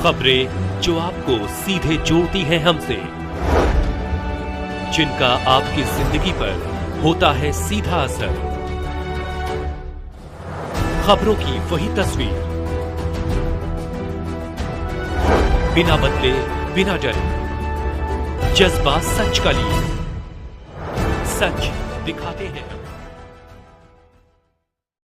खबरें जो आपको सीधे जोड़ती हैं हमसे, जिनका आपकी जिंदगी पर होता है सीधा असर। खबरों की वही तस्वीर, बिना बदले बिना डरे, जज्बा सच का लिए, सच दिखाते हैं।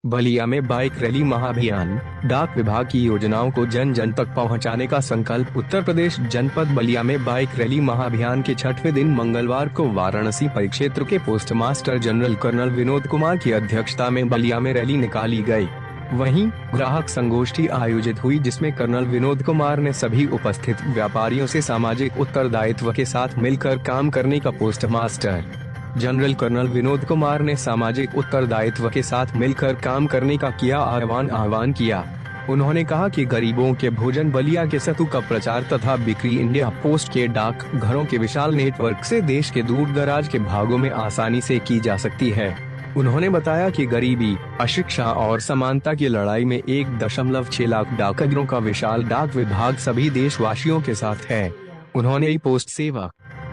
बलिया में बाइक रैली महाअभियान, डाक विभाग की योजनाओं को जन जन तक पहुंचाने का संकल्प। उत्तर प्रदेश जनपद बलिया में बाइक रैली महाअभियान के 6वें दिन मंगलवार को वाराणसी परिक्षेत्र के postmaster general colonel Vinod Kumar की अध्यक्षता में बलिया में रैली निकाली गई। वहीं ग्राहक संगोष्ठी आयोजित हुई, जिसमें कर्नल विनोद कुमार ने सभी उपस्थित व्यापारियों से सामाजिक उत्तरदायित्व के साथ मिलकर काम करने का postmaster general colonel Vinod Kumar ने सामाजिक उत्तरदायित्व के साथ मिलकर काम करने का किया आह्वान किया। उन्होंने कहा कि गरीबों के भोजन बलिया के सत्तू का प्रचार तथा बिक्री इंडिया पोस्ट के डाक घरों के विशाल नेटवर्क से देश के दूर दराज के भागों में आसानी से की जा सकती है। उन्होंने बताया कि गरीबी, अशिक्षा और समानता की लड़ाई में 1.6 लाख डाकघरों का विशाल डाक विभाग सभी देशवासियों के साथ है। उन्होंने ई पोस्ट सेवा,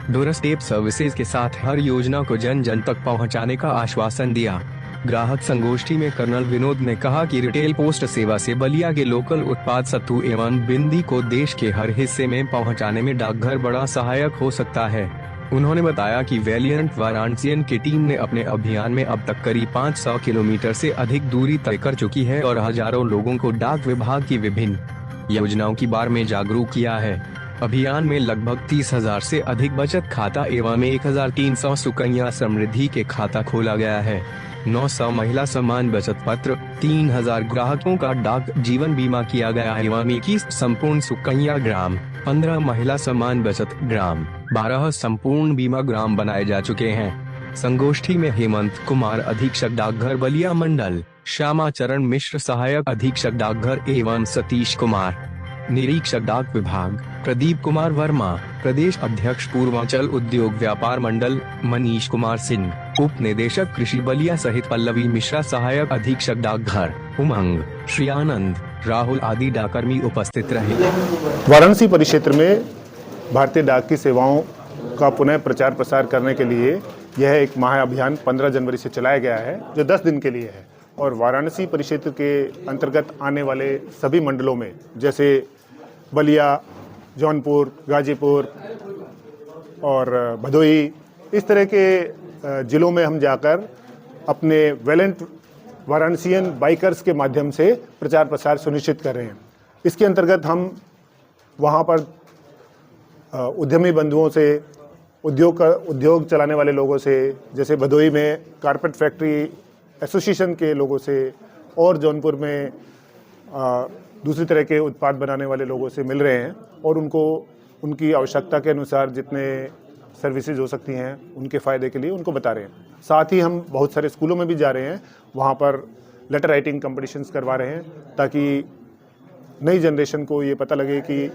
डोर स्टेप सर्विसेज के साथ हर योजना को जन जन तक पहुंचाने का आश्वासन दिया। ग्राहक संगोष्ठी में कर्नल विनोद ने कहा कि रिटेल पोस्ट सेवा से बलिया के लोकल उत्पाद सत्तू एवं बिंदी को देश के हर हिस्से में पहुंचाने में डाकघर बड़ा सहायक हो सकता है। उन्होंने बताया कि वैलिएंट वाराणसियन की टीम ने अपने अभियान में अब तक करीब 500 किलोमीटर से अधिक दूरी तय कर चुकी है और हजारों लोगों को डाक विभाग की विभिन्न योजनाओं की बारे में जागरूक किया है। अभियान में लगभग 30,000 से अधिक बचत खाता एवं 1,300 सुकन्या समृद्धि के खाता खोला गया है। 900 महिला सम्मान बचत पत्र, 3,000 ग्राहकों का डाक जीवन बीमा किया गया एवं 21 संपूर्ण सुकन्या ग्राम, 15 महिला सम्मान बचत ग्राम, 12 संपूर्ण बीमा ग्राम बनाए जा चुके हैं। संगोष्ठी में हेमंत कुमार अधीक्षक डाकघर बलिया मंडल, श्यामा चरण मिश्र सहायक अधीक्षक डाकघर एवं सतीश कुमार निरीक्षक डाक विभाग, प्रदीप कुमार वर्मा प्रदेश अध्यक्ष पूर्वांचल उद्योग व्यापार मंडल, मनीष कुमार सिंह उप निदेशक कृषि बलिया सहित पल्लवी मिश्रा सहायक अधीक्षक डाकघर, उमंग, श्री आनंद, राहुल आदि डाककर्मी उपस्थित रहे। वाराणसी परिक्षेत्र में भारतीय डाक की सेवाओं का पुनः प्रचार प्रसार करने के लिए यह एक महाअभियान 15 जनवरी से चलाया गया है, जो 10 दिन के लिए है। और वाराणसी परिक्षेत्र के अंतर्गत आने वाले सभी मंडलों में, जैसे बलिया, जौनपुर, गाजीपुर और भदोही, इस तरह के जिलों में हम जाकर अपने वैलेंट वाराणसियन बाइकर्स के माध्यम से प्रचार प्रसार सुनिश्चित कर रहे हैं। इसके अंतर्गत हम वहाँ पर उद्यमी बंधुओं से, उद्योग चलाने वाले लोगों से, जैसे भदोही में कारपेट फैक्ट्री एसोसिएशन के लोगों से और जौनपुर में दूसरी तरह के उत्पाद बनाने वाले लोगों से मिल रहे हैं और उनको उनकी आवश्यकता के अनुसार जितने सर्विसेज हो सकती हैं उनके फ़ायदे के लिए उनको बता रहे हैं। साथ ही हम बहुत सारे स्कूलों में भी जा रहे हैं, वहाँ पर लेटर राइटिंग कंपटीशंस करवा रहे हैं, ताकि नई जनरेशन को ये पता लगे कि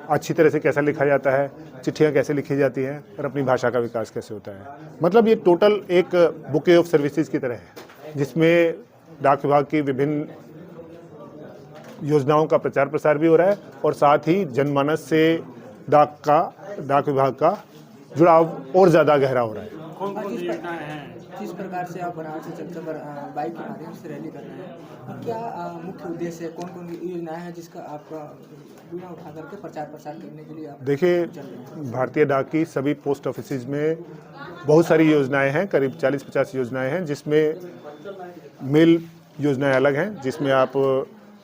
अच्छी तरह से कैसा लिखा जाता है, चिट्ठियाँ कैसे लिखी जाती हैं और अपनी भाषा का विकास कैसे होता है। मतलब ये टोटल एक बुके ऑफ सर्विसेज की तरह है, जिसमें डाक विभाग की विभिन्न योजनाओं का प्रचार प्रसार भी हो रहा है और साथ ही जनमानस से डाक विभाग का जुड़ाव और ज़्यादा गहरा हो रहा है। कौन-कौन सी योजनाएं हैं? किस प्रकार से आप बनारस से चलकर बाइक के माध्यम से रैली कर रहे हैं और क्या मुख्य उद्देश्य है? कौन-कौन योजनाएं हैं जिसका आपका बीमा उठा करके प्रचार प्रसार करने के लिए आप देखिए, भारतीय डाक की सभी पोस्ट ऑफिसेज में बहुत सारी योजनाएं हैं, करीब 40-50 योजनाएं हैं, जिसमें मेल योजनाएं अलग हैं, जिसमें आप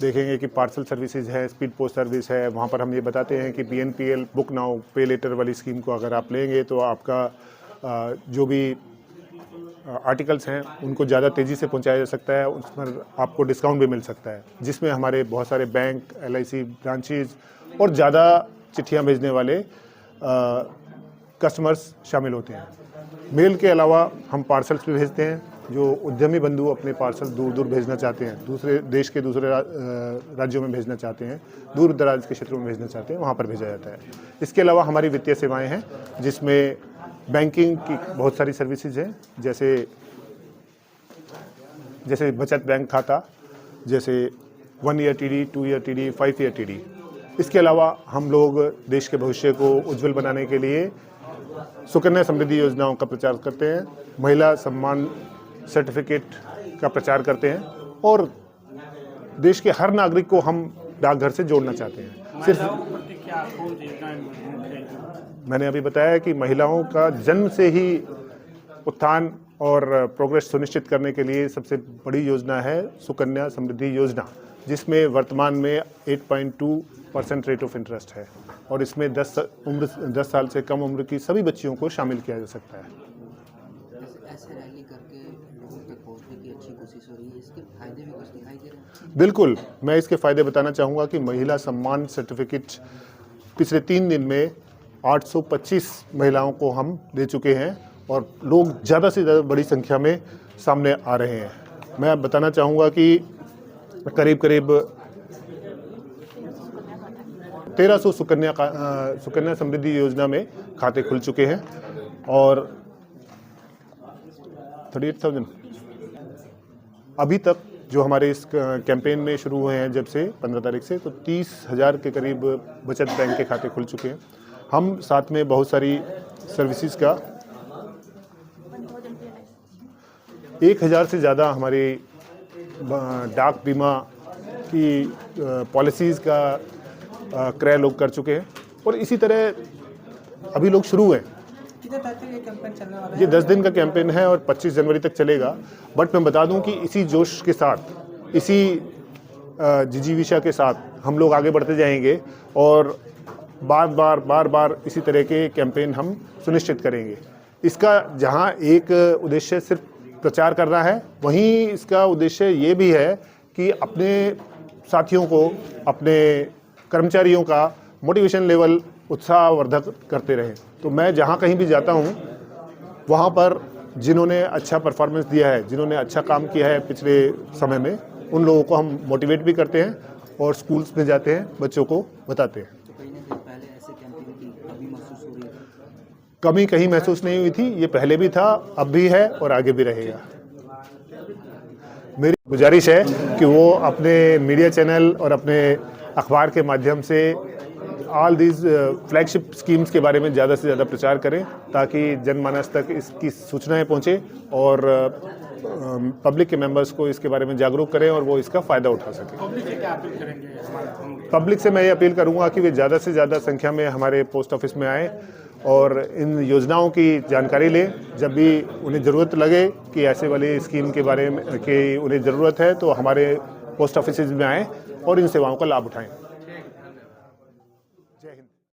देखेंगे कि पार्सल सर्विसेज है, स्पीड पोस्ट सर्विस है। वहाँ पर हम ये बताते हैं कि BNPL बुक नाउ पे लेटर वाली स्कीम को अगर आप लेंगे तो आपका जो भी आर्टिकल्स हैं उनको ज़्यादा तेज़ी से पहुंचाया जा सकता है, उस पर आपको डिस्काउंट भी मिल सकता है, जिसमें हमारे बहुत सारे बैंक, LIC ब्रांचेज और ज़्यादा चिट्ठियां भेजने वाले कस्टमर्स शामिल होते हैं। मेल के अलावा हम पार्सल्स भी भेजते हैं, जो उद्यमी बंधु अपने पार्सल दूर दूर भेजना चाहते हैं, दूसरे देश के दूसरे राज्यों में भेजना चाहते हैं, दूर दराज के क्षेत्रों में भेजना चाहते हैं, वहाँ पर भेजा जाता है। इसके अलावा हमारी वित्तीय सेवाएँ हैं, जिसमें बैंकिंग की बहुत सारी सर्विसेज हैं, जैसे बचत बैंक खाता, जैसे 1 year TD, 2 year TD, 5 year TD, इसके अलावा हम लोग देश के भविष्य को उज्जवल बनाने के लिए सुकन्या समृद्धि योजनाओं का प्रचार करते हैं, महिला सम्मान सर्टिफिकेट का प्रचार करते हैं और देश के हर नागरिक को हम डाकघर से जोड़ना चाहते हैं। सिर्फ मैंने अभी बताया कि महिलाओं का जन्म से ही उत्थान और प्रोग्रेस सुनिश्चित करने के लिए सबसे बड़ी योजना है सुकन्या समृद्धि योजना, जिसमें वर्तमान में 8.2% रेट ऑफ इंटरेस्ट है और इसमें 10 साल से कम उम्र की सभी बच्चियों को शामिल किया जा सकता है। ऐसे रैली करके लोगों तक पहुंचने की अच्छी कोशिश हो रही है, इसके फायदे भी कुछ दिखाई दे रहे हैं? बिल्कुल, मैं इसके फायदे बताना चाहूँगा कि महिला सम्मान सर्टिफिकेट पिछले 3 दिन में 825 महिलाओं को हम दे चुके हैं और लोग ज़्यादा से ज़्यादा बड़ी संख्या में सामने आ रहे हैं। मैं बताना चाहूँगा कि करीब 1300 सुकन्या समृद्धि योजना में खाते खुल चुके हैं और 38,000 अभी तक जो हमारे इस कैंपेन में शुरू हुए हैं जब से 15 तारीख से, तो 30,000 के करीब बचत बैंक के खाते खुल चुके हैं। हम साथ में बहुत सारी सर्विसेज का 1,000 से ज़्यादा हमारी डाक बीमा की पॉलिसीज़ का क्रय लोग कर चुके हैं और इसी तरह अभी लोग शुरू हैं। कितने तारीख तक ये कैंपेन चलने वाला है? ये 10 दिन का कैंपेन है और 25 जनवरी तक चलेगा। बट मैं बता दूं कि इसी जोश के साथ, इसी जिजीविषा के साथ हम लोग आगे बढ़ते जाएंगे और बार बार इसी तरह के कैंपेन हम सुनिश्चित करेंगे। इसका जहां एक उद्देश्य सिर्फ प्रचार करना है, वहीं इसका उद्देश्य ये भी है कि अपने साथियों को, अपने कर्मचारियों का मोटिवेशन लेवल उत्साहवर्धक करते रहें। तो मैं जहाँ कहीं भी जाता हूँ वहाँ पर जिन्होंने अच्छा परफॉर्मेंस दिया है, जिन्होंने अच्छा काम किया है पिछले समय में, उन लोगों को हम मोटिवेट भी करते हैं और स्कूल्स में जाते हैं, बच्चों को बताते हैं। तो कहीं ना कहीं पहले ऐसे कैंपेन की कमी महसूस हो रही है? कमी कहीं महसूस नहीं हुई थी, ये पहले भी था, अब भी है और आगे भी रहेगा। मेरी गुजारिश है कि वो अपने मीडिया चैनल और अपने अखबार के माध्यम से ऑल दीज फ्लैगशिप स्कीम्स के बारे में ज़्यादा से ज़्यादा प्रचार करें ताकि जनमानस तक इसकी सूचनाएं पहुंचे और पब्लिक के मेंबर्स को इसके बारे में जागरूक करें और वो इसका फ़ायदा उठा सकें। पब्लिक से क्या अपील करेंगे? पब्लिक से मैं ये अपील करूंगा कि वे ज़्यादा से ज़्यादा संख्या में हमारे पोस्ट ऑफिस में आएँ और इन योजनाओं की जानकारी लें। जब भी उन्हें ज़रूरत लगे कि ऐसे वाली स्कीम के बारे में कि उन्हें ज़रूरत है तो हमारे पोस्ट ऑफिस में आएँ और इन सेवाओं का लाभ उठाएं।